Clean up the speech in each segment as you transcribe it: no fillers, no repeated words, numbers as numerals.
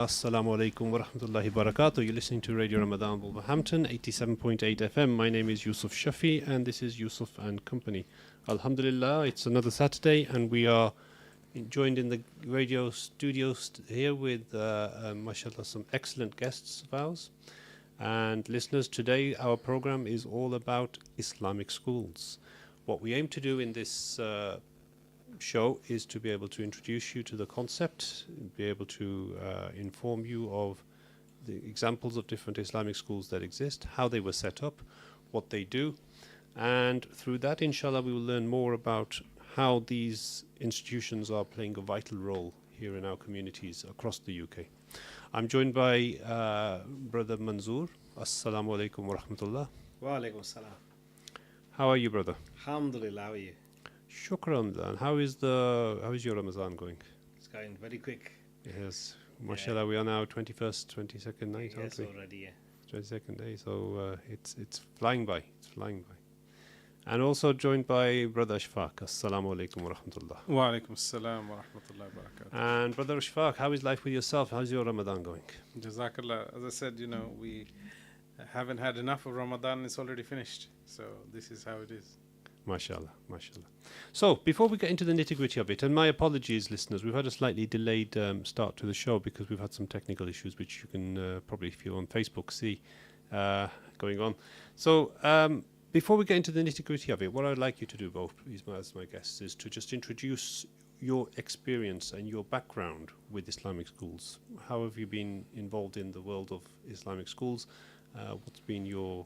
Assalamu alaikum wa rahmatullahi wa barakatuh. You're listening to Radio Ramadan Wolverhampton, 87.8 FM. My name is Yusuf Shafi, and this is Yusuf and Company. Alhamdulillah, it's another Saturday, and we are joined in the radio studio here with, mashallah, some excellent guests of ours. And listeners, today our program is all about Islamic schools. What we aim to do in this show is to be able to introduce you to the concept, be able to inform you of the examples of different Islamic schools that exist, how they were set up, what they do, and through that, inshallah, we will learn more about how these institutions are playing a vital role here in our communities across the UK. I'm joined by Brother Manzoor. Assalamu alaikum wa rahmatullah. Wa alaikum salam. How are you, brother? Alhamdulillah, how are you? Shukran. And how is your Ramadan going? It's going very quick. Yes, mashallah, we are now 21st, 22nd night, aren't Yes, we? already, yeah. 22nd day, so it's flying by. It's flying by. And also joined by Brother Ashfaq. Assalamu alaikum wa rahmatullah. Wa alaikum assalam wa rahmatullahi wa barakatuh. And Brother Ashfaq, how is life with yourself? How's your Ramadan going? Jazakallah. As I said, we haven't had enough of Ramadan. It's already finished. So this is how it is. Mashallah, mashallah. So, before we get into the nitty-gritty of it, and my apologies, listeners, we've had a slightly delayed start to the show because we've had some technical issues, which you can probably, if you're on Facebook, see going on. So, before we get into the nitty-gritty of it, what I'd like you to do, both as my guests, is to just introduce your experience and your background with Islamic schools. How have you been involved in the world of Islamic schools? What's been your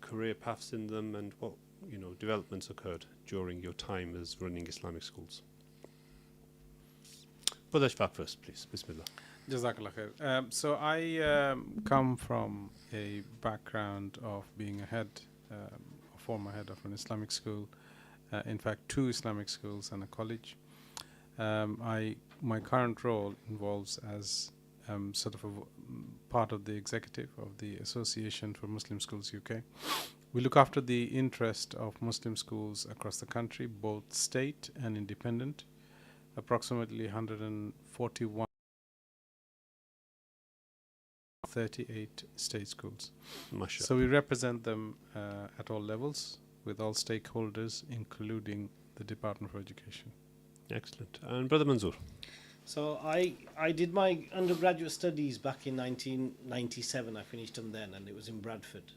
career paths in them, and what developments occurred during your time as running Islamic schools? Brother Ashfaq first, please. Bismillah. Jazakallah khair. So I come from a background of being a former head of an Islamic school. In fact, 2 Islamic schools and a college. My current role involves as sort of a part of the executive of the Association for Muslim Schools UK. We look after the interest of Muslim schools across the country, both state and independent. Approximately 141, 38 state schools. Mashallah. So we represent them at all levels with all stakeholders, including the Department for Education. Excellent. And Brother Manzoor? So I did my undergraduate studies back in 1997. I finished them then, and it was in Bradford.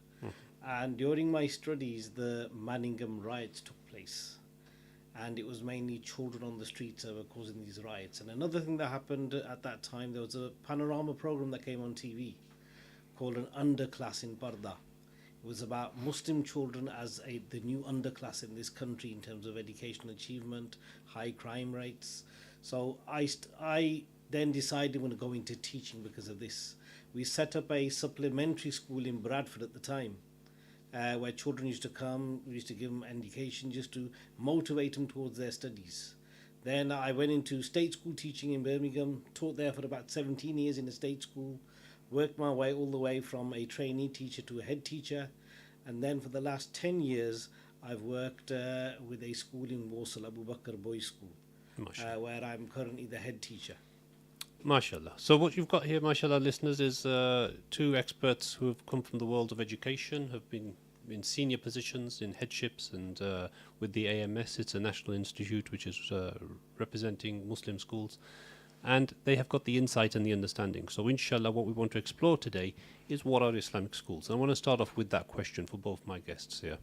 And during my studies, the Manningham riots took place. And it was mainly children on the streets that were causing these riots. And another thing that happened at that time, there was a panorama program that came on TV called An Underclass in Parda. It was about Muslim children as the new underclass in this country in terms of educational achievement, high crime rates. So I then decided I want to go into teaching because of this. We set up a supplementary school in Bradford at the time, where children used to come. We used to give them education just to motivate them towards their studies. Then I went into state school teaching in Birmingham, taught there for about 17 years in a state school, worked my way all the way from a trainee teacher to a head teacher. And then for the last 10 years, I've worked with a school in Walsall, Abu Bakr Boys School, where I'm currently the head teacher. Mashallah. So what you've got here, mashallah, listeners, is 2 experts who have come from the world of education, have been in senior positions, in headships, and with the AMS, it's a national institute which is representing Muslim schools, and they have got the insight and the understanding. So inshallah, what we want to explore today is what are Islamic schools. And I want to start off with that question for both my guests here.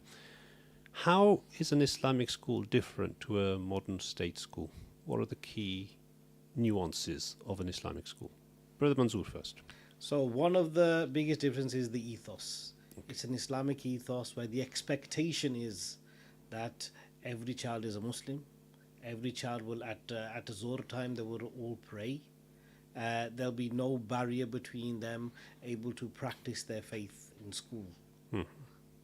How is an Islamic school different to a modern state school? What are the key nuances of an Islamic school? Brother Manzoor first. So one of the biggest differences is the ethos. It's an Islamic ethos where the expectation is that every child is a Muslim. Every child will, at a Zohr time, they will all pray. There'll be no barrier between them able to practice their faith in school.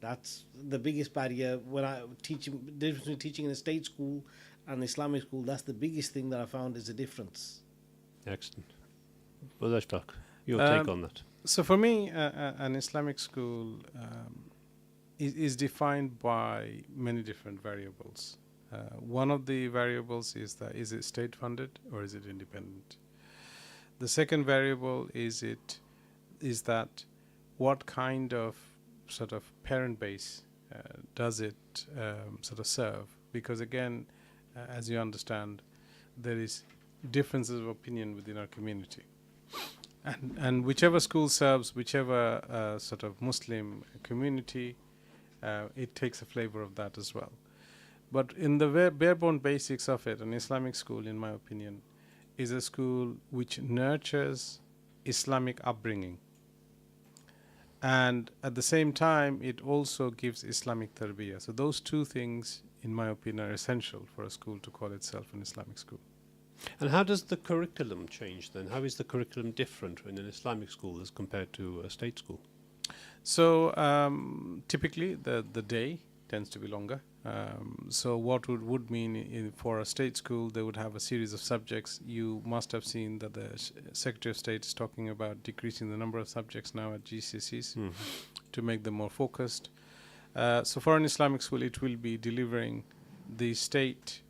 That's the biggest barrier. When I teach, the difference between teaching in a state school and Islamic school, that's the biggest thing that I found is a difference. Excellent. Brother Ashfaq, your take on that? So for me, an Islamic school is defined by many different variables. One of the variables is that is it state funded or is it independent? The second variable is that what kind of sort of parent base does it sort of serve? Because again, as you understand, there is differences of opinion within our community, and whichever school serves whichever sort of Muslim community, it takes a flavor of that as well. But in the bare-bone basics of it, an Islamic school, in my opinion, is a school which nurtures Islamic upbringing, and at the same time it also gives Islamic tarbiyah. So those two things, in my opinion, are essential for a school to call itself an Islamic school. And how does the curriculum change then? How is the curriculum different in an Islamic school as compared to a state school? So typically the day tends to be longer. So what would mean for a state school, they would have a series of subjects. You must have seen that the Secretary of State is talking about decreasing the number of subjects now at GCSEs to make them more focused. So for an Islamic school, it will be delivering the state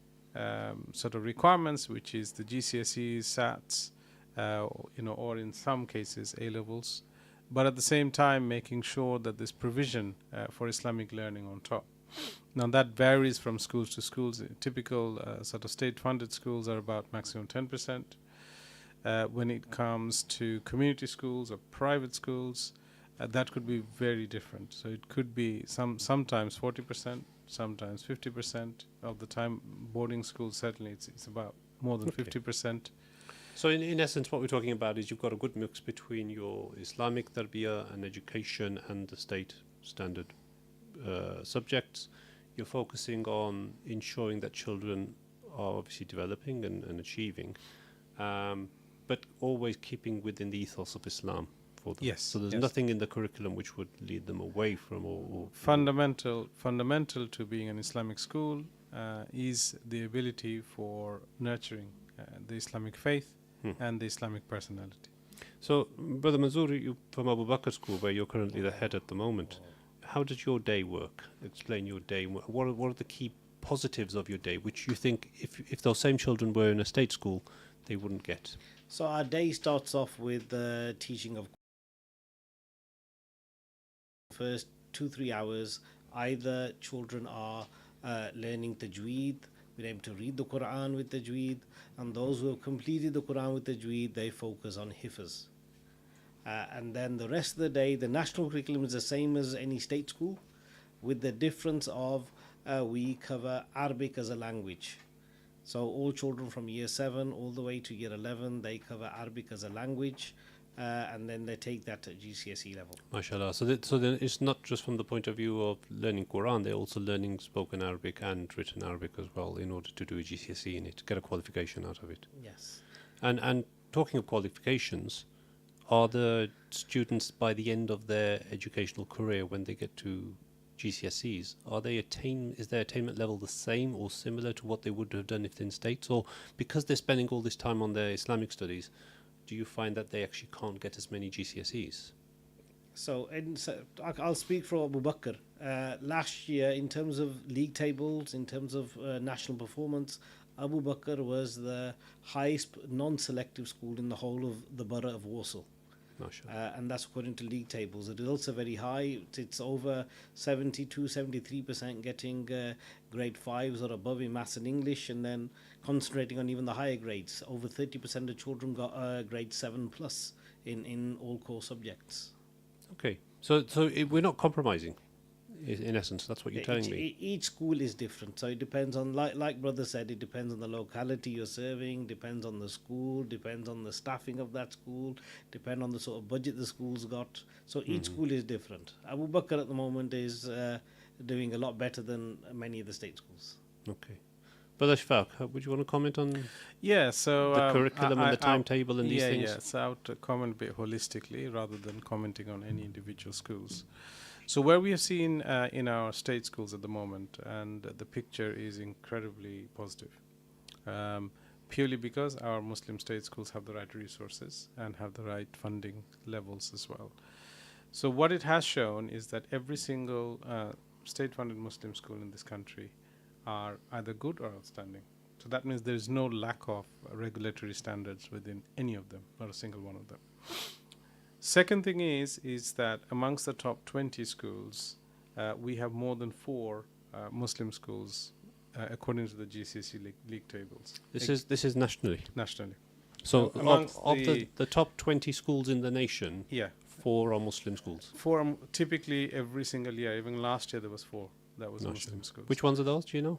sort of requirements, which is the GCSEs, SATs, or in some cases A-levels, but at the same time making sure that there's provision for Islamic learning on top. Now that varies from schools to schools. Typical sort of state-funded schools are about maximum 10%. When it comes to community schools or private schools, that could be very different. So it could be sometimes 40%, sometimes 50% of the time. Boarding schools, certainly it's about more than 50%. So in essence, what we're talking about is you've got a good mix between your Islamic tarbiyah and education and the state standard subjects. You're focusing on ensuring that children are obviously developing and achieving, but always keeping within the ethos of Islam for them. Yes. So there's nothing in the curriculum which would lead them away from or fundamental to being an Islamic school is the ability for nurturing the Islamic faith and the Islamic personality. So, Brother Manzoor, you from Abu Bakr School, where you're currently the head at the moment, how does your day work? Explain your day. What are the key positives of your day, which you think if those same children were in a state school, they wouldn't get? So our day starts off with the teaching of first 2-3 hours. Either children are learning tajweed, we're able to read the Quran with tajweed, and those who have completed the Quran with tajweed, they focus on hifz. And then the rest of the day, the national curriculum is the same as any state school, with the difference of we cover Arabic as a language. So all children from year 7 all the way to year 11, they cover Arabic as a language, and then they take that at GCSE level. MashaAllah. So then it's not just from the point of view of learning Quran, they're also learning spoken Arabic and written Arabic as well in order to do a GCSE in it, to get a qualification out of it. Yes. And talking of qualifications, are the students by the end of their educational career, when they get to GCSEs, is their attainment level the same or similar to what they would have done if they're in states? Or because they're spending all this time on their Islamic studies, do you find that they actually can't get as many GCSEs? So I'll speak for Abu Bakr. Last year, in terms of league tables, in terms of national performance, Abu Bakr was the highest non-selective school in the whole of the borough of Warsaw. And that's according to league tables. The results are very high. It's over 72-73% getting grade 5s or above in maths and English, and then concentrating on even the higher grades. Over 30% of children got grade 7 plus in all core subjects. Okay, so we're not compromising. In essence, that's what you're telling me. Each school is different, so it depends on, like brother said, it depends on the locality you're serving, depends on the school, depends on the staffing of that school, depend on the sort of budget the school's got. So each school is different. Abu Bakr at the moment is doing a lot better than many of the state schools. Okay. Brother Shafaq, would you want to comment on so the curriculum and the timetable and these things? Yes, I would comment a bit holistically rather than commenting on any individual schools. So where we have seen in our state schools at the moment, and the picture is incredibly positive, purely because our Muslim state schools have the right resources and have the right funding levels as well. So what it has shown is that every single state-funded Muslim school in this country are either good or outstanding. So that means there is no lack of regulatory standards within any of them, not a single one of them. Second thing is that amongst the top 20 schools, we have more than 4 Muslim schools, according to the GCSE league tables. This is nationally. Nationally. So amongst of the top 20 schools in the nation, Yeah. 4 are Muslim schools. 4 typically every single year. Even last year there was 4 that was Mashallah. Muslim schools. Which ones are those? Do you know?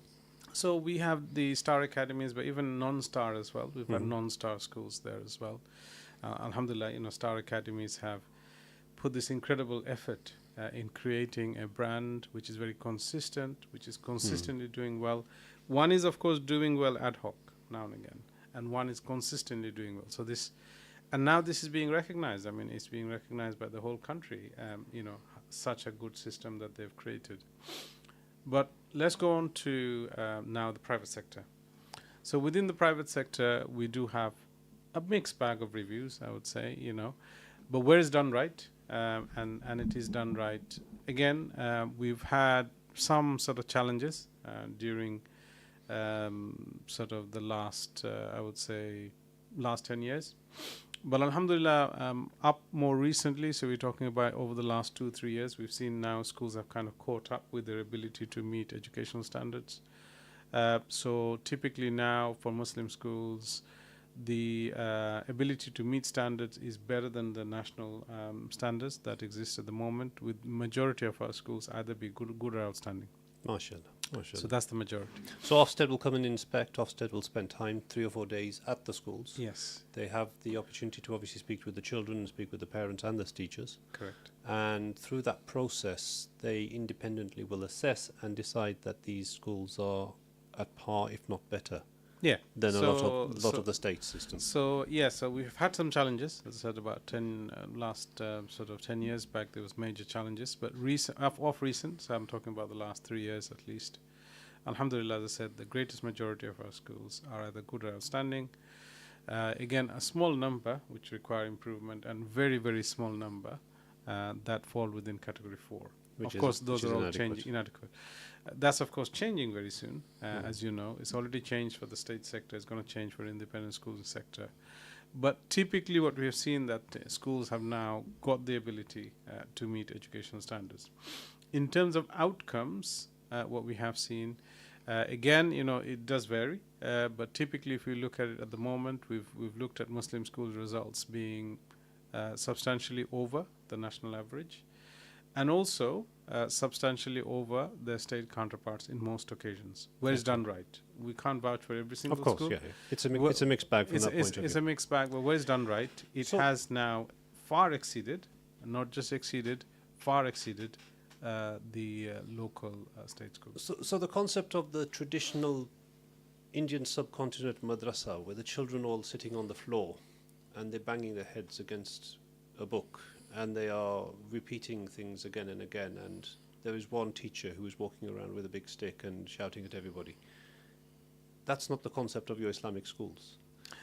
So we have the star academies, but even non-star as well. We've got Mhm. non-star schools there as well. Alhamdulillah, star academies have put this incredible effort in creating a brand which is very consistent, which is consistently doing well. One is, of course, doing well ad hoc now and again, and one is consistently doing well. So and now this is being recognized. I mean, it's being recognized by the whole country. Such a good system that they've created. But let's go on to now the private sector. So within the private sector, we do have a mixed bag of reviews, I would say, but where it's done right, and it is done right. Again, we've had some sort of challenges during sort of the last, I would say, last 10 years. But alhamdulillah, up more recently, so we're talking about over the last 2-3 years, we've seen now schools have kind of caught up with their ability to meet educational standards. So typically now for Muslim schools, the ability to meet standards is better than the national standards that exist at the moment, with majority of our schools either be good or outstanding. MashaAllah. MashaAllah. So that's the majority. So Ofsted will come and inspect. Ofsted will spend time, 3 or 4 days at the schools. Yes, They have the opportunity to obviously speak with the children and speak with the parents and the teachers. correct. And through that process, they independently will assess and decide that these schools are at par, if not better, Yeah. than a lot So- of the state systems. So so we've had some challenges. As I said, about 10 last sort of 10 years back, there was major challenges. But recent, so I'm talking about the last 3 years at least. Alhamdulillah, as I said, the greatest majority of our schools are either good or outstanding. Again, a small number which require improvement, and very, very small number that fall within category 4. Which Of course, is those are all inadequate. inadequate. That's, of course, changing very soon. As you know, it's already changed for the state sector. It's going to change for independent schools sector. But typically what we have seen that schools have now got the ability to meet educational standards. In terms of outcomes, what we have seen, again, it does vary. But typically, if we look at it at the moment, we've looked at Muslim schools results being substantially over the national average, and also substantially over their state counterparts in most occasions, where it's done right. We can't vouch for every single Of course, school. yeah. It's a mixed bag from It's, that it's, point of it's view. a mixed bag, but where it's done right, it So- has now far exceeded, not just exceeded, far exceeded the local state schools. So the concept of the traditional Indian subcontinent madrasa, where the children all sitting on the floor and they're banging their heads against a book and they are repeating things again and again, and there is one teacher who is walking around with a big stick and shouting at everybody. That's not the concept of your Islamic schools.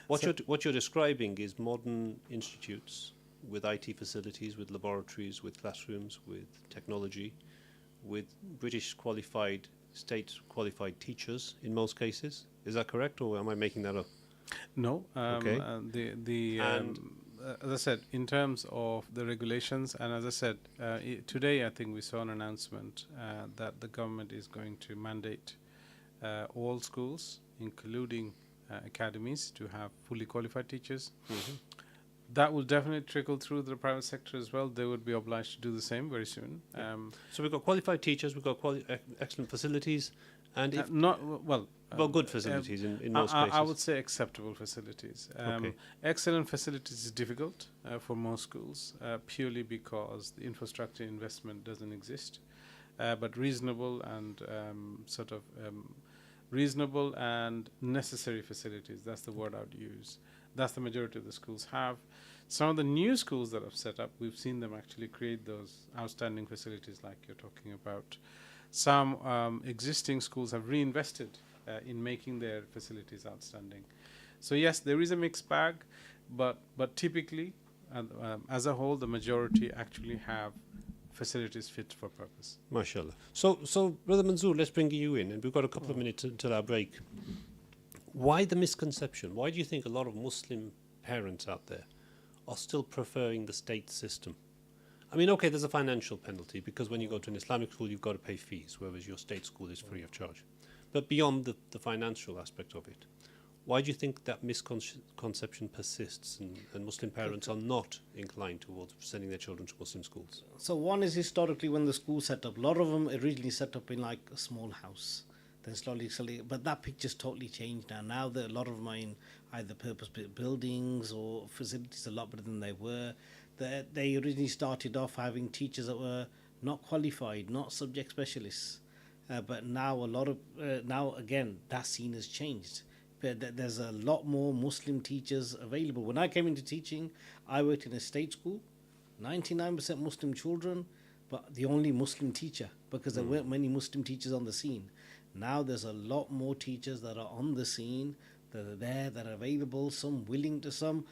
What you're describing is modern institutes with IT facilities, with laboratories, with classrooms, with technology, with British qualified, state qualified teachers in most cases. Is that correct, or am I making that up? No. Okay. And as I said, in terms of the regulations, and as I said, today I think we saw an announcement that the government is going to mandate all schools, including academies, to have fully qualified teachers. That will definitely trickle through the private sector as well. They would be obliged to do the same very soon. So we've got qualified teachers, we've got excellent facilities, and if good facilities in most cases. I would say acceptable facilities. Okay. Excellent facilities is difficult for most schools, purely because the infrastructure investment doesn't exist. But reasonable and reasonable and necessary facilities, that's the word I would use. That's the majority of the schools have. Some of the new schools that have set up, we've seen them actually create those outstanding facilities like you're talking about. Some existing schools have reinvested in making their facilities outstanding. So yes, there is a mixed bag, but typically, as a whole, the majority actually have facilities fit for purpose. MashaAllah. So Brother Manzoor, let's bring you in, and we've got a couple of minutes until our break. Why the misconception? Why do you think a lot of Muslim parents out there are still preferring the state system? I mean, okay, there's a financial penalty because when you go to an Islamic school, you've got to pay fees, whereas your state school is free of charge. But beyond the financial aspect of it, why do you think that misconception persists and Muslim parents are not inclined towards sending their children to Muslim schools? So one is historically when the school set up. A lot of them originally set up in like a small house, then slowly, but that picture's totally changed now. Now that a lot of them are in either purpose-built buildings or facilities a lot better than they were. They originally started off having teachers that were not qualified, not subject specialists, but now a lot of now again that scene has changed. But there's a lot more Muslim teachers available. When I came into teaching, I worked in a state school, 99% Muslim children, but the only Muslim teacher because there weren't many Muslim teachers on the scene. Now there's a lot more teachers that are on the scene, that are there, that are available, some willing to, some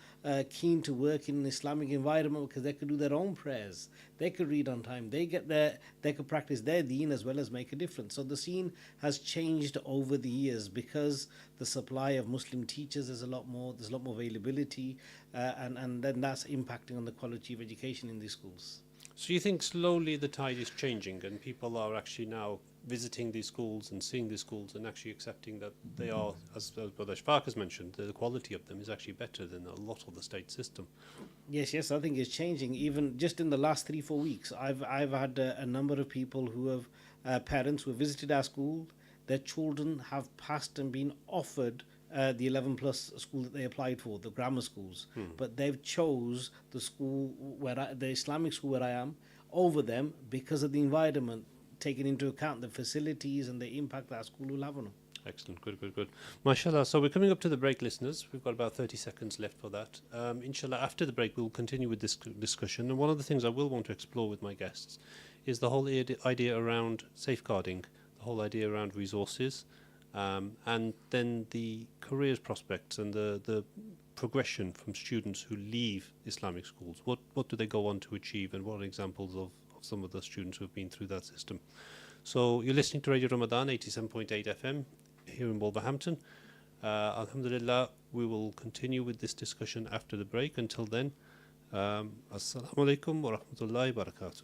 keen to work in an Islamic environment because they could do their own prayers, they could read on time, they could practice their deen as well as make a difference. So the scene has changed over the years because the supply of Muslim teachers is a lot more, there's a lot more availability, and then that's impacting on the quality of education in these schools. So you think slowly the tide is changing and people are actually now visiting these schools and seeing these schools and actually accepting that they are, as Brother Shafaq has mentioned, the quality of them is actually better than a lot of the state system? Yes, I think it's changing. Even just in the last 3-4 weeks, I've had a number of people who have parents who have visited our school. Their children have passed and been offered the 11 plus school that they applied for, the grammar schools, but they've chose the school the Islamic school where I am over them because of the environment, taking into account the facilities and the impact that our school will have on them. Excellent, good. MashaAllah. So we're coming up to the break, listeners. We've got about 30 seconds left for that. Inshallah, after the break, we'll continue with this discussion. And one of the things I will want to explore with my guests is the whole idea around safeguarding, the whole idea around resources, and then the careers prospects and the progression from students who leave Islamic schools. What do they go on to achieve, and what are examples of some of the students who have been through that system? So you're listening to Radio Ramadan 87.8 FM here in Wolverhampton. Alhamdulillah, we will continue with this discussion after the break. Until then, Assalamu alaikum wa rahmatullahi wa barakatuh.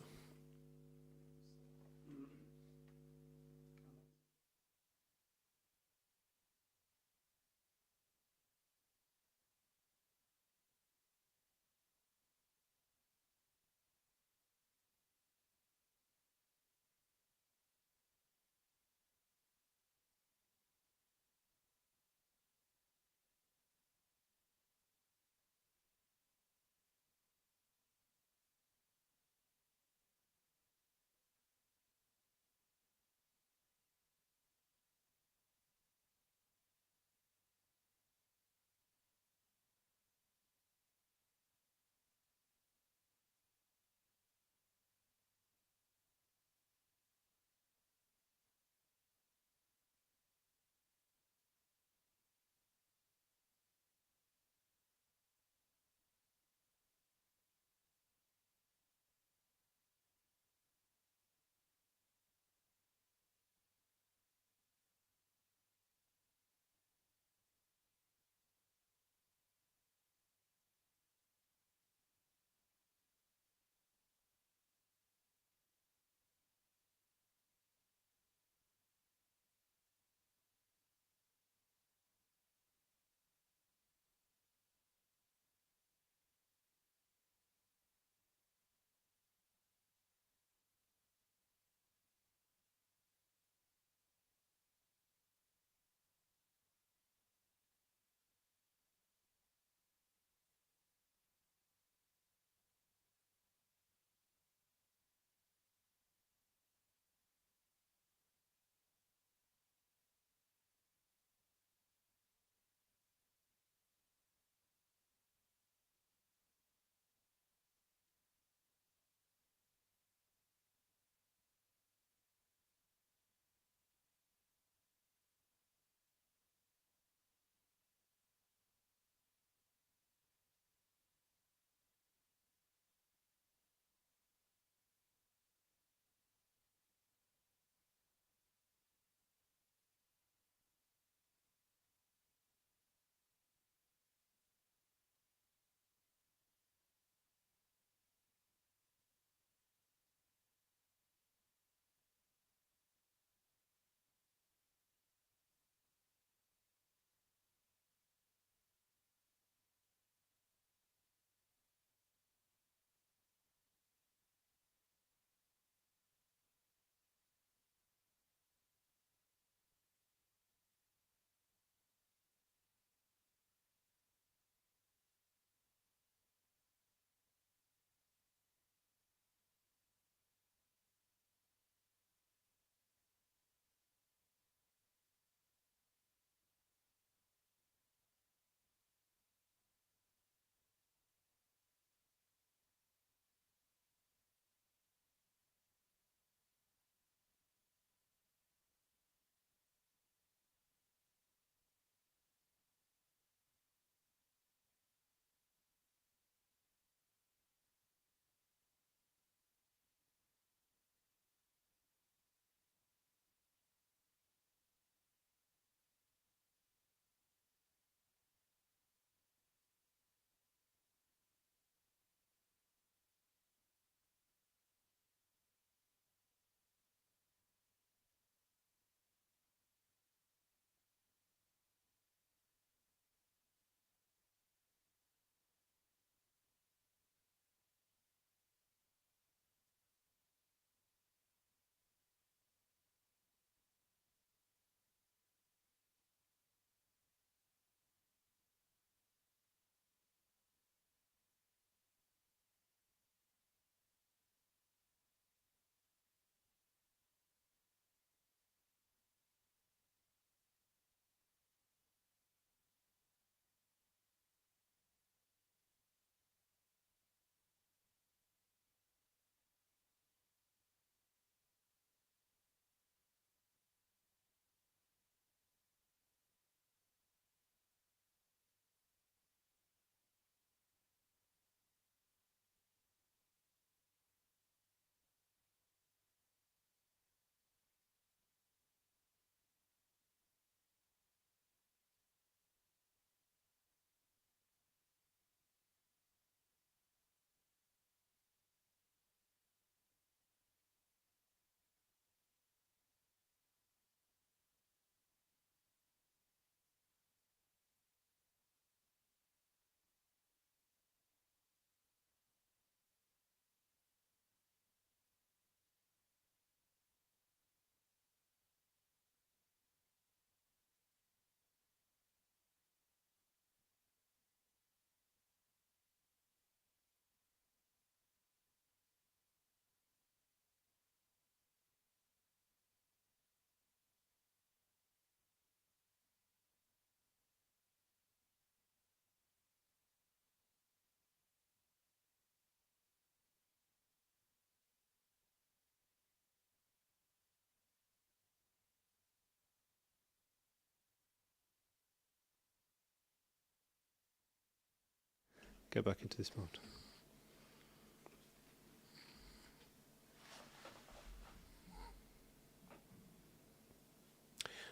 get back into this mode.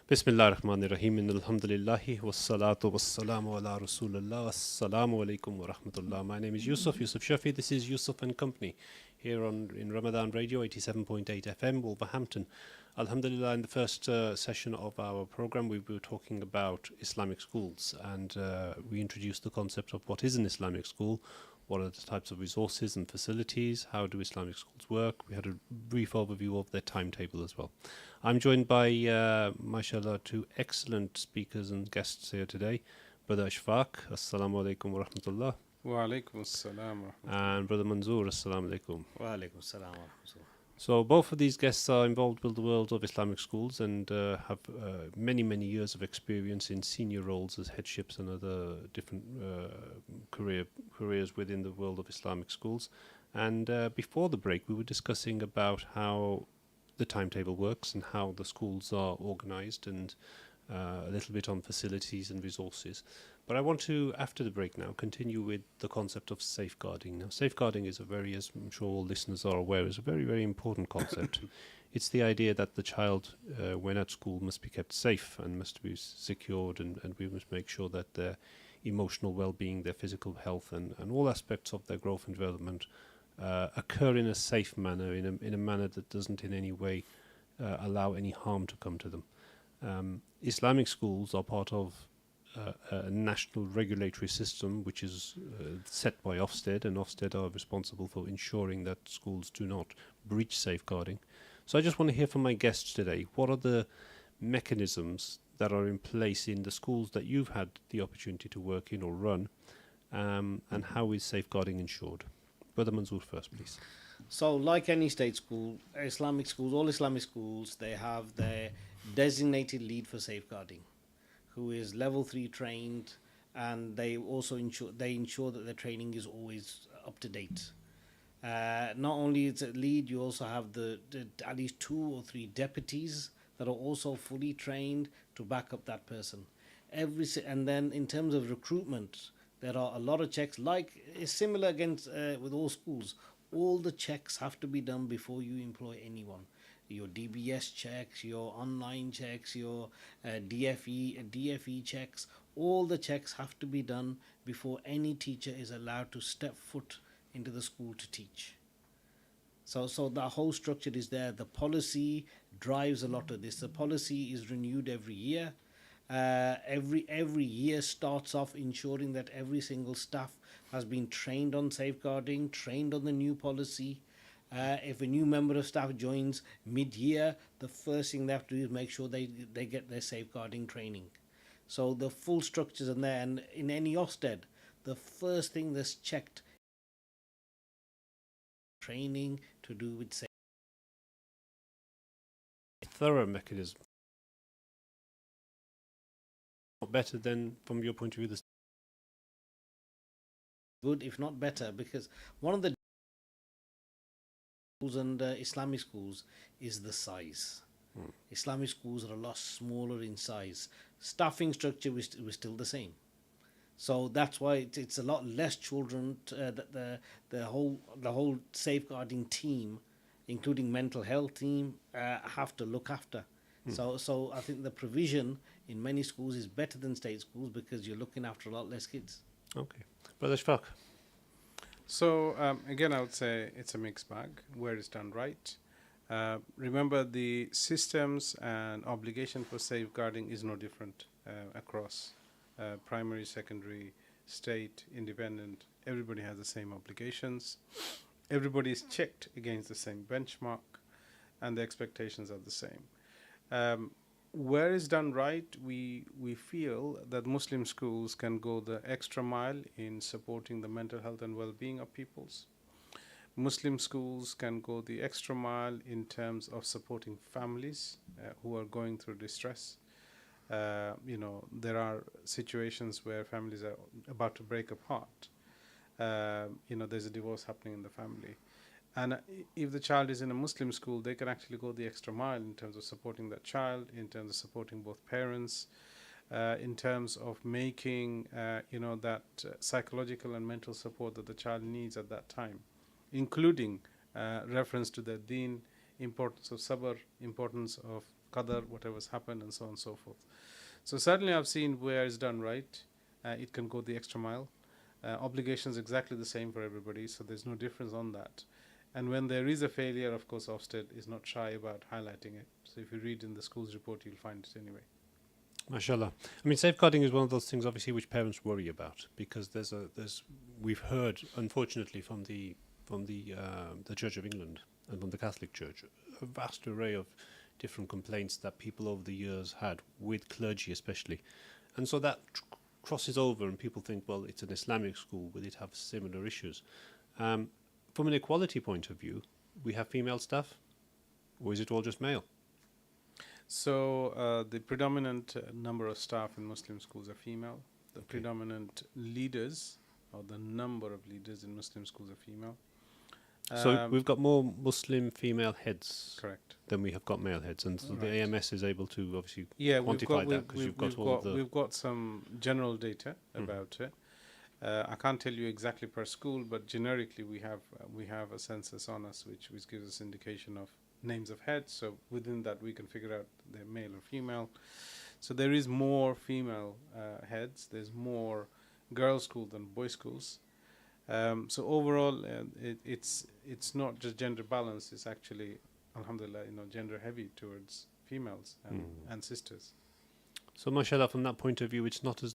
Bismillah ar-Rahman ar-Rahim, alhamdulillahi, wassalatu wassalamu ala rasulullah, assalamu alaikum wa rahmatullah. My name is Yusuf Shafi. This is Yusuf and Company here in Ramadan Radio, 87.8 FM, Wolverhampton. Alhamdulillah, in the first session of our program, we were talking about Islamic schools, and we introduced the concept of what is an Islamic school, what are the types of resources and facilities, how do Islamic schools work. We had a brief overview of their timetable as well. I'm joined by, mashallah, two excellent speakers and guests here today. Brother Ashfaq, assalamu alaikum wa rahmatullah. Wa alaikum assalam wa rahmatullah. And Brother Manzoor, assalamu alaikum. Wa alaikum salam wa rahmatullah. So both of these guests are involved with the world of Islamic schools and have many, many years of experience in senior roles as headships and other different careers within the world of Islamic schools. And before the break, we were discussing about how the timetable works and how the schools are organized, and a little bit on facilities and resources. But I want to, after the break now, continue with the concept of safeguarding. Now, safeguarding is as I'm sure all listeners are aware, is a very, very important concept. It's the idea that the child, when at school, must be kept safe and must be secured, and we must make sure that their emotional well-being, their physical health, and all aspects of their growth and development occur in a safe manner, in a manner that doesn't in any way allow any harm to come to them. Islamic schools are part of a national regulatory system which is set by Ofsted, and Ofsted are responsible for ensuring that schools do not breach safeguarding. So I just want to hear from my guests today, what are the mechanisms that are in place in the schools that you've had the opportunity to work in or run, and how is safeguarding ensured? Brother Manzoor first, please. So, like any state school, Islamic schools, all Islamic schools, they have their designated lead for safeguarding, who is level 3 trained, and they also ensure that their training is always up to date. Not only is it lead, you also have the at least 2 or 3 deputies that are also fully trained to back up that person. And then in terms of recruitment, there are a lot of checks. Like it's similar against with all schools. All the checks have to be done before you employ anyone. Your DBS checks, your online checks, your DFE checks. All the checks have to be done before any teacher is allowed to step foot into the school to teach. So the whole structure is there. The policy drives a lot of this. The policy is renewed every year. Every year starts off ensuring that every single staff has been trained on safeguarding, trained on the new policy. If a new member of staff joins mid-year, the first thing they have to do is make sure they get their safeguarding training. So the full structures are there, and in any Ofsted, the first thing that's checked training to do with safety. Thorough mechanism. Better than, from your point of view, the Good, if not better, because one of the schools and Islamic schools is the size. Islamic schools are a lot smaller in size. Staffing structure was still the same. So that's why it's a lot less children that the whole safeguarding team, including mental health team, have to look after. So I think the provision in many schools is better than state schools because you're looking after a lot less kids. Okay. Brother Ashfaq. So again, I would say it's a mixed bag where it's done right. Remember, the systems and obligation for safeguarding is no different across primary, secondary, state, independent. Everybody has the same obligations. Everybody is checked against the same benchmark, and the expectations are the same. Where it's done right, we feel that Muslim schools can go the extra mile in supporting the mental health and well-being of pupils. Muslim schools can go the extra mile in terms of supporting families who are going through distress. There are situations where families are about to break apart. There's a divorce happening in the family. And if the child is in a Muslim school, they can actually go the extra mile in terms of supporting that child, in terms of supporting both parents. in terms of making, that psychological and mental support that the child needs at that time, including reference to the deen, importance of sabr, importance of qadar, whatever's happened, and so on and so forth. So certainly I've seen where it's done right. It can go the extra mile. Obligations exactly the same for everybody, so there's no difference on that. And when there is a failure, of course, Ofsted is not shy about highlighting it. So if you read in the school's report, you'll find it anyway. Mashallah. I mean, safeguarding is one of those things, obviously, which parents worry about, because we've heard, unfortunately, from the Church of England and from the Catholic Church, a vast array of different complaints that people over the years had with clergy, especially, and so that crosses over, and people think, well, it's an Islamic school, will it have similar issues? From an equality point of view, we have female staff, or is it all just male? So the predominant number of staff in Muslim schools are female. The predominant leaders, or the number of leaders in Muslim schools, are female. So we've got more Muslim female heads Correct. than we have got male heads, and so the Right. AMS is able to obviously We've quantify that, because you've got all the... we've got some general data about it. I can't tell you exactly per school, but generically we have a census on us which gives us indication of names of heads. So within that we can figure out they're male or female. So there is more female heads. There's more girls' school than boys' schools. So overall, it's not just gender balance. It's actually, alhamdulillah, gender heavy towards females and sisters. So mashallah, from that point of view, it's not as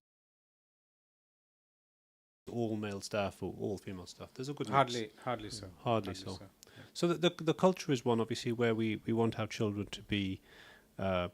all male staff or all female staff. There's a good mix. Hardly so. Hardly so. So the culture is one, obviously, where we want our children to be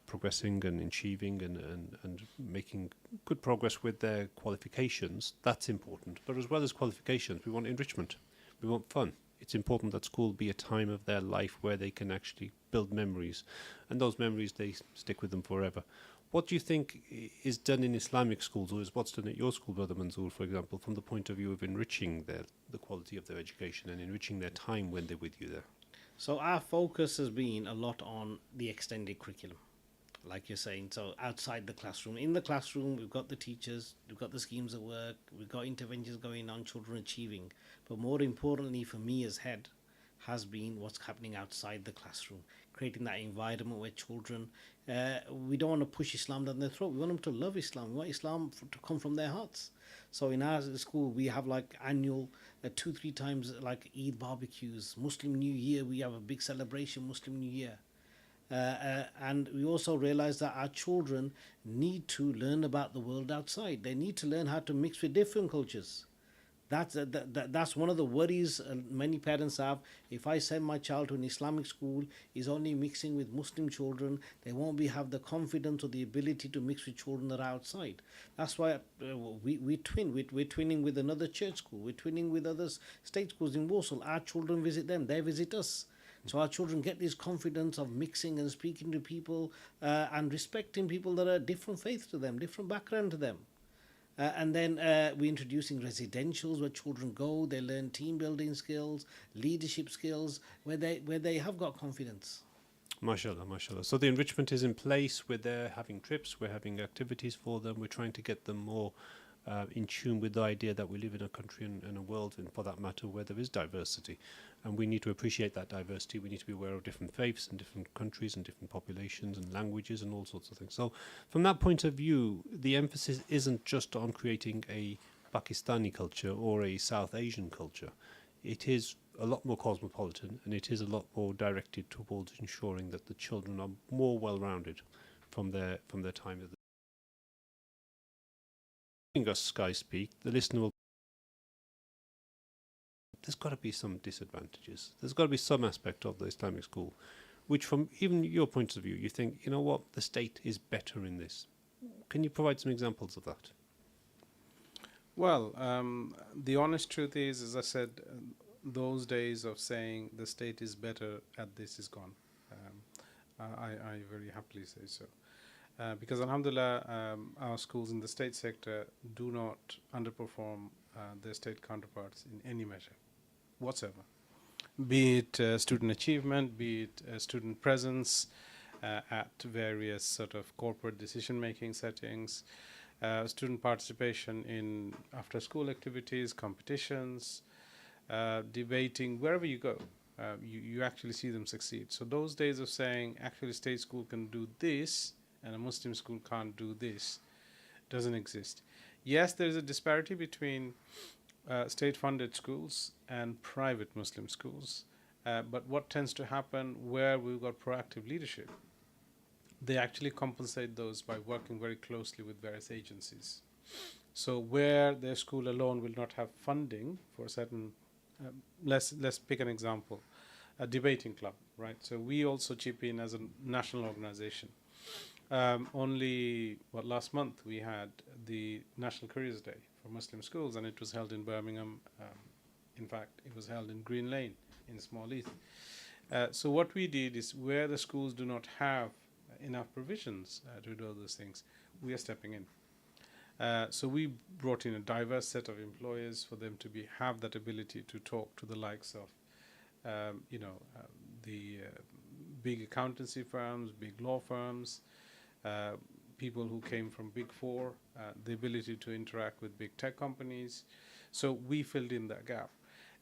progressing and achieving and making good progress with their qualifications. That's important. But as well as qualifications, we want enrichment. We want fun. It's important that school be a time of their life where they can actually build memories. And those memories, they stick with them forever. What do you think is done in Islamic schools, or is what's done at your school, Brother Manzoor, for example, from the point of view of enriching the quality of their education and enriching their time when they're with you there? So our focus has been a lot on the extended curriculum, like you're saying. So outside the classroom, in the classroom, we've got the teachers, we've got the schemes of work, we've got interventions going on, children achieving. But more importantly for me as head has been what's happening outside the classroom, creating that environment where children, we don't want to push Islam down their throat. We want them to love Islam. We want Islam to come from their hearts. So in our school, we have like annual 2-3 times like Eid barbecues, Muslim New Year. We have a big celebration, Muslim New Year. And we also realize that our children need to learn about the world outside. They need to learn how to mix with different cultures. That's one of the worries many parents have. If I send my child to an Islamic school, he's only mixing with Muslim children, they won't have the confidence or the ability to mix with children that are outside. That's why we twin. We're twinning with another church school. We're twinning with other state schools in Warsaw. Our children visit them. They visit us. So our children get this confidence of mixing and speaking to people and respecting people that are different faith to them, different background to them. And then we're introducing residentials where children go, they learn team building skills, leadership skills, where they have got confidence. Mashallah, mashallah. So the enrichment is in place. We're there having trips, we're having activities for them. We're trying to get them more in tune with the idea that we live in a country and a world, and for that matter, where there is diversity. And we need to appreciate that diversity. We need to be aware of different faiths and different countries and different populations and languages and all sorts of things. So from that point of view, the emphasis isn't just on creating a Pakistani culture or a South Asian culture. It is a lot more cosmopolitan, and it is a lot more directed towards ensuring that the children are more well-rounded from their time at the us Sky Speak. The listener will. There's got to be some disadvantages. There's got to be some aspect of the Islamic school, which, from even your point of view, you think, you know what, the state is better in this. Can you provide some examples of that? Well, the honest truth is, as I said, those days of saying the state is better at this is gone. I very happily say so. Because alhamdulillah, our schools in the state sector do not underperform their state counterparts in any measure whatsoever. Be it student achievement, be it student presence, at various sort of corporate decision-making settings, student participation in after-school activities, competitions, debating, wherever you go. You actually see them succeed. So those days of saying actually state school can do this and a Muslim school can't do this doesn't exist. Yes, there is a disparity between state-funded schools and private Muslim schools, but what tends to happen where we've got proactive leadership, they actually compensate those by working very closely with various agencies. So where their school alone will not have funding for a certain, let's pick an example, a debating club, right? So we also chip in as a national organization. Last month we had the National Careers Day for Muslim schools, and it was held in Birmingham. In fact, it was held in Green Lane in Small Heath. So what we did is, where the schools do not have enough provisions to do all those things, we are stepping in. So we brought in a diverse set of employers for them to have that ability to talk to the likes of, the big accountancy firms, big law firms, people who came from Big Four, the ability to interact with big tech companies. So we filled in that gap.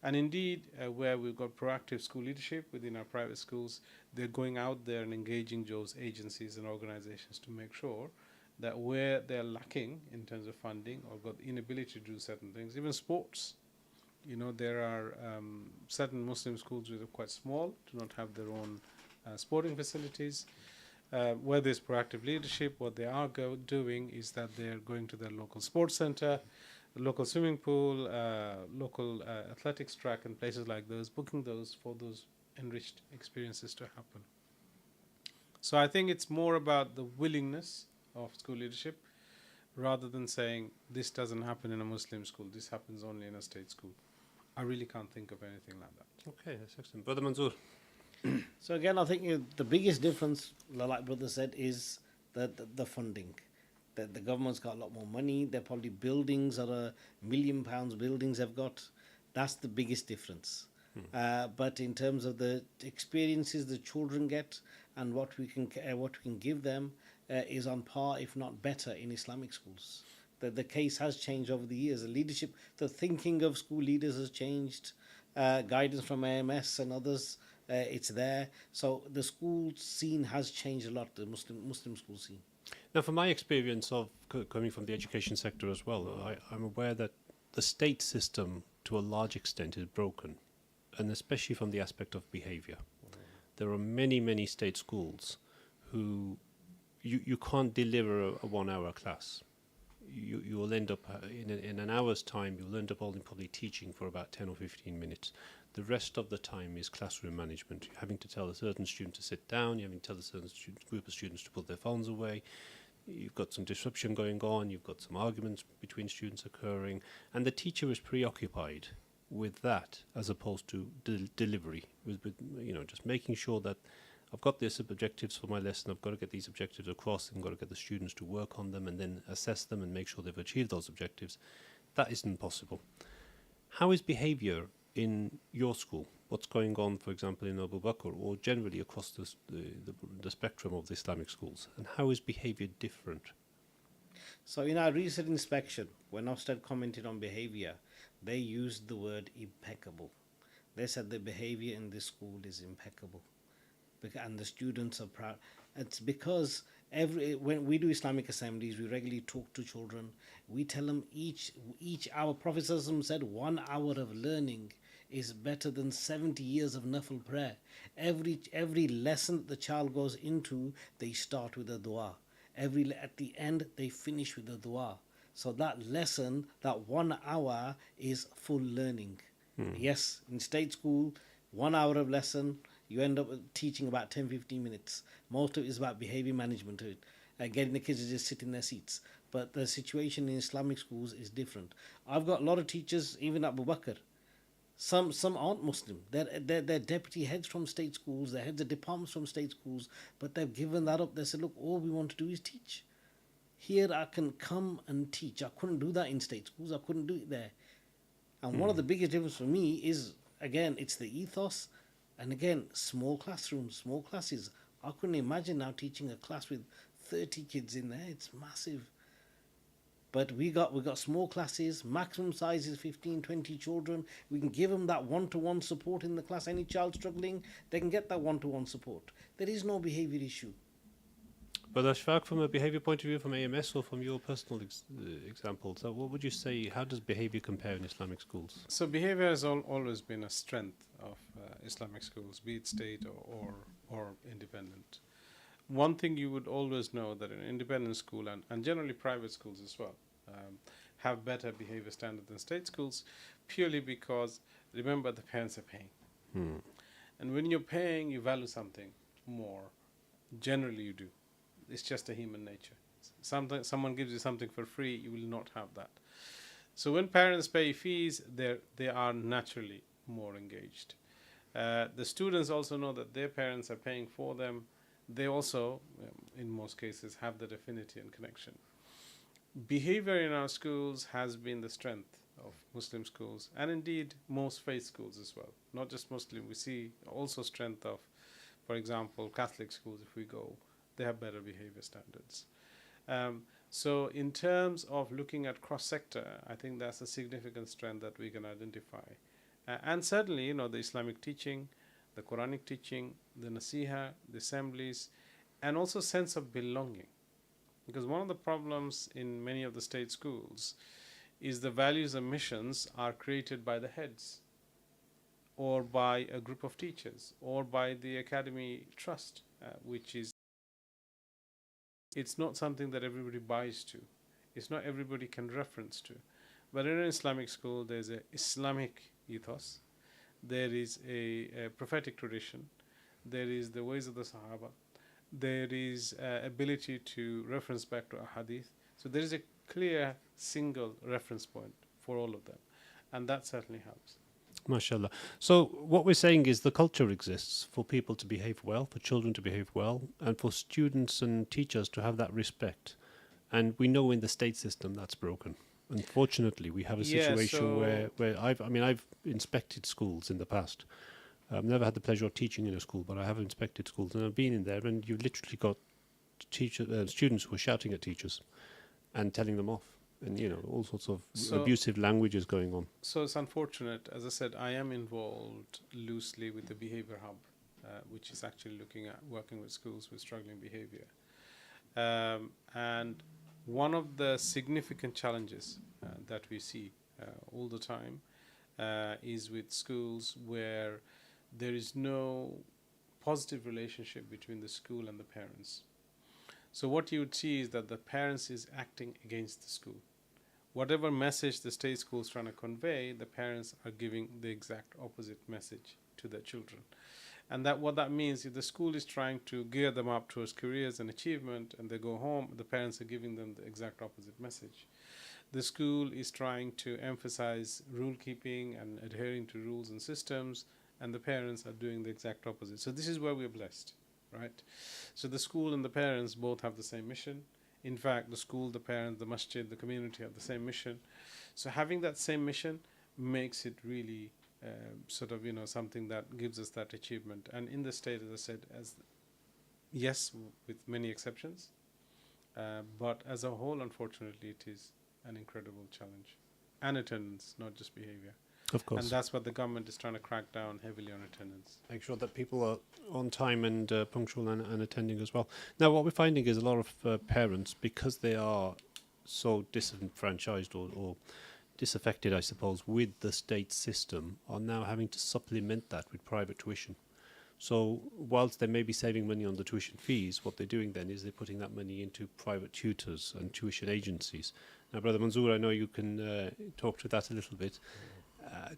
And indeed, where we've got proactive school leadership within our private schools, they're going out there and engaging those agencies and organizations to make sure that where they're lacking in terms of funding or got the inability to do certain things, even sports. There are certain Muslim schools which are quite small, do not have their own sporting facilities. Where there's proactive leadership, what they are doing is that they're going to their local sports center, local swimming pool, local athletics track, and places like those, booking those for those enriched experiences to happen. So I think it's more about the willingness of school leadership rather than saying this doesn't happen in a Muslim school, this happens only in a state school. I really can't think of anything like that. Okay, that's excellent. Brother Manzoor. So again, I think the biggest difference, like brother said, is the funding. That the government's got a lot more money. They're probably buildings are £1 million buildings they've got. That's the biggest difference. But in terms of the experiences the children get and what we can give them is on par, if not better, in Islamic schools. The case has changed over the years. The leadership, the thinking of school leaders has changed. Guidance from AMS and others. It's there. So the school scene has changed a lot, the Muslim school scene. Now, from my experience of coming from the education sector as well, I'm aware that the state system, to a large extent, is broken, and especially from the aspect of behavior. There are many, many state schools who you can't deliver a 1 hour class. You will end up, in an hour's time, you'll end up only probably teaching for about 10 or 15 minutes. The rest of the time is classroom management. You're having to tell a certain student to sit down, you're having to tell a certain group of students to put their phones away. You've got some disruption going on, you've got some arguments between students occurring, and the teacher is preoccupied with that as opposed to delivery, with just making sure that I've got these objectives for my lesson, I've got to get these objectives across, I've got to get the students to work on them and then assess them and make sure they've achieved those objectives. That isn't possible. How is behaviour in your school? What's going on, for example, in Abu Bakr or generally across the spectrum of the Islamic schools? And how is behaviour different? So in our recent inspection, when Ofsted commented on behaviour, they used the word impeccable. They said the behaviour in this school is impeccable. And the students are proud. It's because when we do Islamic assemblies, we regularly talk to children. We tell them each hour, Prophet said 1 hour of learning is better than 70 years of nafil prayer. Every lesson the child goes into, they start with a dua. At the end, they finish with a dua. So that lesson, that 1 hour is full learning. Yes, in state school, 1 hour of lesson, you end up teaching about 10-15 minutes. Most of it is about behavior management, getting the kids to just sit in their seats. But the situation in Islamic schools is different. I've got a lot of teachers, even at Abu Bakr. Some aren't Muslim. They're deputy heads from state schools, they're heads of departments from state schools, but they've given that up. They said, look, all we want to do is teach. Here I can come and teach. I couldn't do that in state schools. I couldn't do it there. And one of the biggest differences for me is, again, it's the ethos. And again, small classrooms, small classes, I couldn't imagine now teaching a class with 30 kids in there. It's massive. But we got small classes, maximum size is 15, 20 children. We can give them that one-to-one support in the class. Any child struggling, they can get that one-to-one support. There is no behavior issue. But Ashfaq, from a behavior point of view, from AMS or from your personal examples, what would you say, how does behavior compare in Islamic schools? So behavior has always been a strength of Islamic schools, be it state or independent. One thing you would always know that an independent school and generally private schools as well have better behavior standards than state schools, purely because, remember, the parents are paying. And when you're paying, you value something more. Generally you do. It's just a human nature. Sometimes someone gives you something for free, you will not have that. So when parents pay fees, they are naturally more engaged. The students also know that their parents are paying for them. They also, in most cases, have that affinity and connection. Behavior in our schools has been the strength of Muslim schools, and indeed most faith schools as well. Not just Muslim, we see also strength of, for example, Catholic schools. If we go, they have better behavior standards. So in terms of looking at cross-sector, I think that's a significant strength that we can identify. And certainly, the Islamic teaching, the Quranic teaching, the Nasiha, the assemblies, and also sense of belonging. Because one of the problems in many of the state schools is the values and missions are created by the heads, or by a group of teachers, or by the academy trust, which is, it's not something that everybody buys to. It's not everybody can reference to. But in an Islamic school, there's an Islamic ethos. There is a prophetic tradition. There is the ways of the Sahaba. There is ability to reference back to a hadith. So there is a clear single reference point for all of them. And that certainly helps. MashaAllah. So what we're saying is the culture exists for people to behave well, for children to behave well, and for students and teachers to have that respect. And we know in the state system that's broken. Unfortunately, we have a situation where I've inspected schools in the past. I've never had the pleasure of teaching in a school, but I have inspected schools, and I've been in there, and you've literally got students who are shouting at teachers and telling them off, and all sorts of abusive languages going on. So it's unfortunate. As I said, I am involved loosely with the Behavior Hub, which is actually looking at working with schools with struggling behavior. And one of the significant challenges that we see all the time is with schools where there is no positive relationship between the school and the parents. So what you would see is that the parents is acting against the school. Whatever message the state school is trying to convey, the parents are giving the exact opposite message to their children. And what that means, if the school is trying to gear them up towards careers and achievement, and they go home, the parents are giving them the exact opposite message. The school is trying to emphasize rule keeping and adhering to rules and systems, and the parents are doing the exact opposite. So this is where we're blessed, right? So the school and the parents both have the same mission. In fact, the school, the parents, the masjid, the community have the same mission. So having that same mission makes it really something that gives us that achievement. And in the state, as I said, yes, with many exceptions, but as a whole, unfortunately, it is an incredible challenge. And attendance, not just behavior. Of course. And that's what the government is trying to crack down heavily on attendance. Make sure that people are on time and punctual and attending as well. Now, what we're finding is a lot of parents, because they are so disenfranchised or disaffected, I suppose, with the state system, are now having to supplement that with private tuition. So whilst they may be saving money on the tuition fees, what they're doing then is they're putting that money into private tutors and tuition agencies. Now, Brother Manzoor, I know you can talk to that a little bit.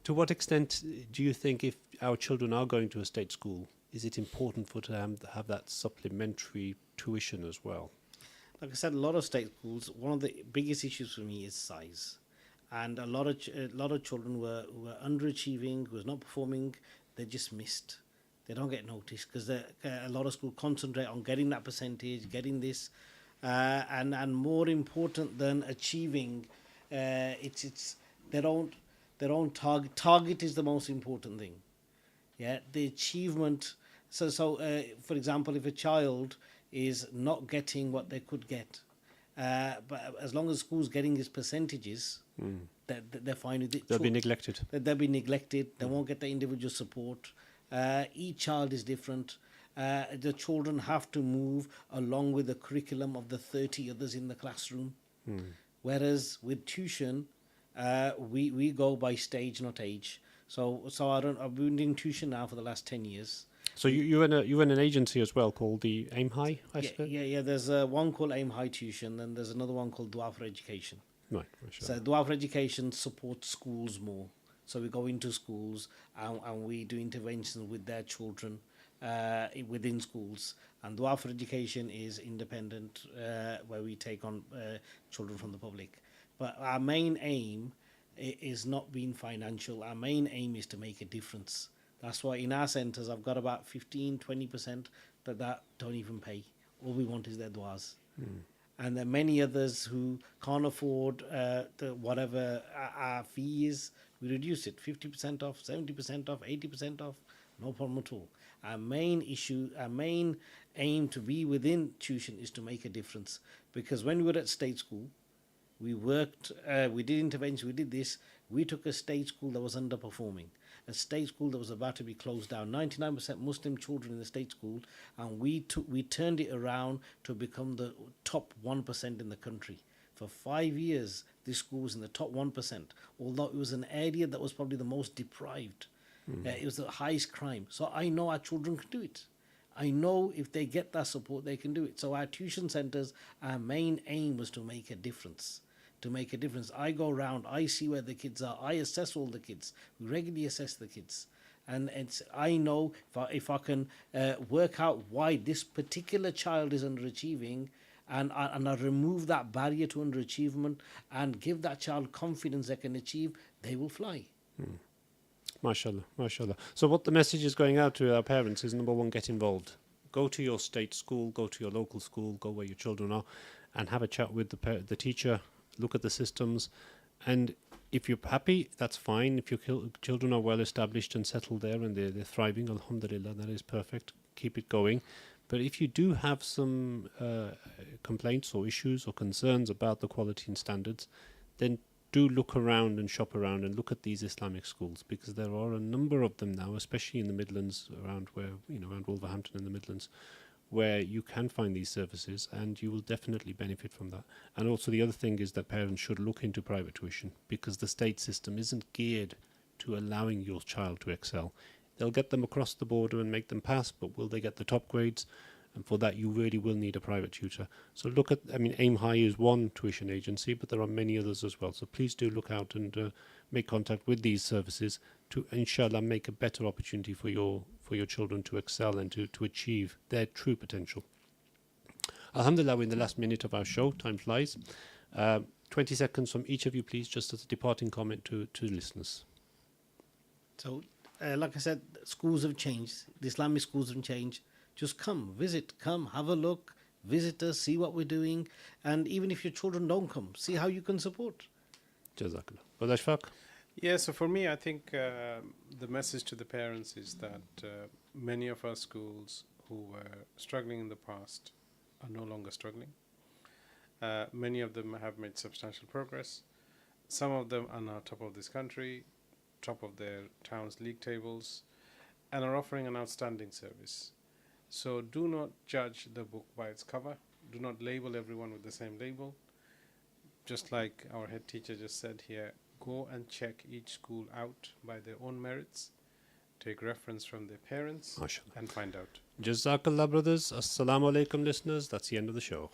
To what extent do you think, if our children are going to a state school, is it important for them to have that supplementary tuition as well? Like I said, a lot of state schools, one of the biggest issues for me is size. And a lot of children were underachieving, was not performing, they just missed. They don't get noticed because a lot of schools concentrate on getting that percentage, getting this, and more important than achieving, it's their own target. Target is the most important thing. Yeah, the achievement For example, if a child is not getting what they could get, but as long as school's getting its percentages, they're fine with it. They'll be neglected. They'll be neglected. They won't get the individual support. Each child is different. The children have to move along with the curriculum of the 30 others in the classroom. Whereas with tuition, we go by stage, not age. So I've been doing tuition now for the last 10 years. So you run an agency as well called the Aim High, I Yeah, suppose? yeah. There's one called Aim High Tuition, and there's another one called Dua for Education. Right. So Dua for Education supports schools more. So we go into schools and we do interventions with their children within schools. And Dua for Education is independent, where we take on children from the public. But our main aim is not being financial. Our main aim is to make a difference. That's why in our centres I've got about 15-20% that don't even pay. All we want is their duas. And there are many others who can't afford whatever our fee is. We reduce it 50% off, 70% off, 80% off, no problem at all. Our main issue, our main aim to be within tuition is to make a difference. Because when we were at state school, we worked, we did intervention, we did this. We took a state school that was underperforming, a state school that was about to be closed down. 99% Muslim children in the state school, and we turned it around to become the top 1% in the country. For 5 years, this school was in the top 1%, although it was an area that was probably the most deprived. It was the highest crime. So I know our children can do it. I know if they get that support, they can do it. So our tuition centres, our main aim was to make a difference. I go around, I see where the kids are, I assess all the kids. We regularly assess the kids. And I know if I can work out why this particular child is underachieving, and I remove that barrier to underachievement and give that child confidence they can achieve, they will fly. MashaAllah. So what the message is going out to our parents is, number one, get involved. Go to your state school, go to your local school, go where your children are, and have a chat with the teacher, look at the systems. And if you're happy, that's fine. If your children are well established and settled there and they're thriving, alhamdulillah, that is perfect. Keep it going. But if you do have some complaints or issues or concerns about the quality and standards, then do look around and shop around and look at these Islamic schools, because there are a number of them now, especially in the Midlands, around Wolverhampton in the Midlands, where you can find these services, and you will definitely benefit from that. And also the other thing is that parents should look into private tuition, because the state system isn't geared to allowing your child to excel. They'll get them across the border and make them pass, but will they get the top grades? And for that, you really will need a private tutor. So Aim High is one tuition agency, but there are many others as well. So please do look out and make contact with these services to, inshallah, make a better opportunity for your children to excel and to achieve their true potential. Alhamdulillah, we're in the last minute of our show. Time flies. 20 seconds from each of you, please, just as a departing comment to listeners. So, like I said, schools have changed. The Islamic schools have changed. Just come, visit, have a look, visit us, see what we're doing. And even if your children don't come, see how you can support. Jazakallah. Brother Ashfaq? Yeah, so for me, I think the message to the parents is that many of our schools who were struggling in the past are no longer struggling. Many of them have made substantial progress. Some of them are now top of this country, top of their town's league tables, and are offering an outstanding service. So do not judge the book by its cover. Do not label everyone with the same label. Just like our head teacher just said here, go and check each school out by their own merits. Take reference from their parents and find out. Jazakallah, brothers. Assalamu alaikum, listeners. That's the end of the show.